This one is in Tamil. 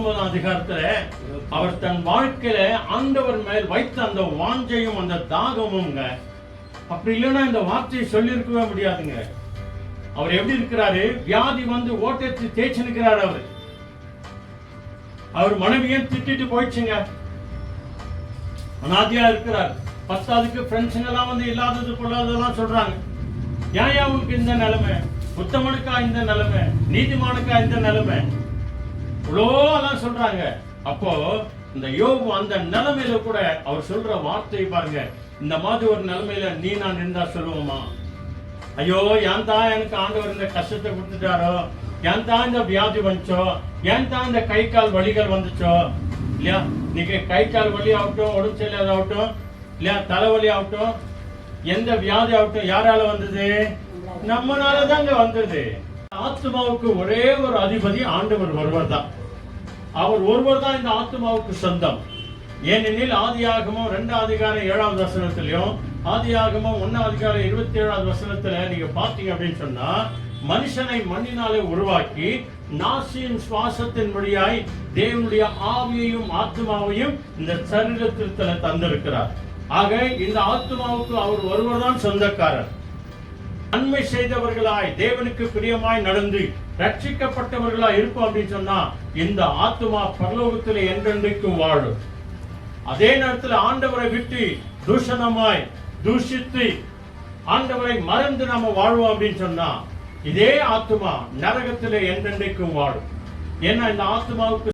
19 அதிகாரத்துல அவர் தன் வாழ்க்கையில ஆண்டவர் மேல் வைத்த அந்த வாஞ்சையும் அந்த தாகமும்ங்க. அப்படி இல்லைன்னா இந்த வார்த்தையை சொல்லியிருக்கவே முடியாதுங்க. அவர் எப்படி இருக்கிறாரு? வியாதி வந்து ஓட்டத்தை தேய்ச்சி நிற்கிறார். அவர் மனைவியும் திட்டிட்டு போயிடுச்சுங்க. அனாதியா இருக்கிறார். பத்தாவதுக்கு ஃப்ரெண்ட்ஸுங்க எல்லாம் வந்து இல்லாதது பொல்லாததெல்லாம் சொல்றாங்க. ஏன் அவனுக்கு இந்த நிலைமை? உத்தமனுக்கா இந்த நிலைமை? நீதிமானுக்கா இந்த நிலைமை? இவ்வளோலாம் சொல்றாங்க. அப்போ இந்த யோபு அந்த நிலைமையில கூட அவர் சொல்ற வார்த்தை பாருங்க. இந்த மாதிரி ஒரு நிலைமையில நீ நான் இருந்தா சொல்லுவோமா? ஐயோ ஏன் தான் எனக்கு ஆண்டவர் இந்த கஷ்டத்தை கொடுத்துட்டாரோ, ஏன் தான் இந்த வியாதி வந்துச்சோ, ஏன் தான் இந்த கை கால் வலிகள் வந்துச்சோ இல்லையா? நீங்க கை கால் வலி ஆகட்டும், உடம்பு சரியில்லாத ஆகட்டும் இல்லையா, தலைவலி ஆகட்டும், எந்த வியாதி ஆகட்டும், யாரால வந்தது? நம்மளால தாங்க வந்தது. ஆத்மாவுக்கு ஒரே ஒரு அதிபதி ஆண்டவர் ஒருவர் தான். அவர் ஒருவர் தான் இந்த ஆத்மாவுக்கு சொந்தம். ஏனெனில் ஆதியாகமம் 2 அதிகாரம் 7வது வசனத்திலையும் ஆதியாகமம் 1 அதிகாரம் 27வது வசனத்துல நீங்க பாத்தீங்க அப்படின்னு சொன்னா, மனுஷனை மண்ணினாலே உருவாக்கி நாசியின் சுவாசத்தின் வழியாய் தேவனுடைய ஆவியையும் ஆத்மாவையும் இந்த சரீரத்தில் தந்திருக்கிறார். ஆக இந்த ஆத்மாவுக்கு அவர் ஒருவர் தான் சொந்தக்காரர். நன்மை செய்தவர்களாய் தேவனுக்கு பிரியமாய் நடந்து ரட்சிக்கப்பட்டவர்களாய் இருப்போம் அப்படின்னு சொன்னா இந்த ஆத்மா பரலோகத்தில் என்றென்றைக்கும் வாழும். அதே நேரத்தில் ஆண்டவரை விட்டு தூஷணமாய் தூஷித்து ஆண்டவரை மறந்து நாம வாழ்வோம் அப்படின்னு சொன்னா இதே ஆத்மா நரகத்திலே என்றென்றைக்கும் வாழும். ஏன்னா இந்த ஆத்மாவுக்கு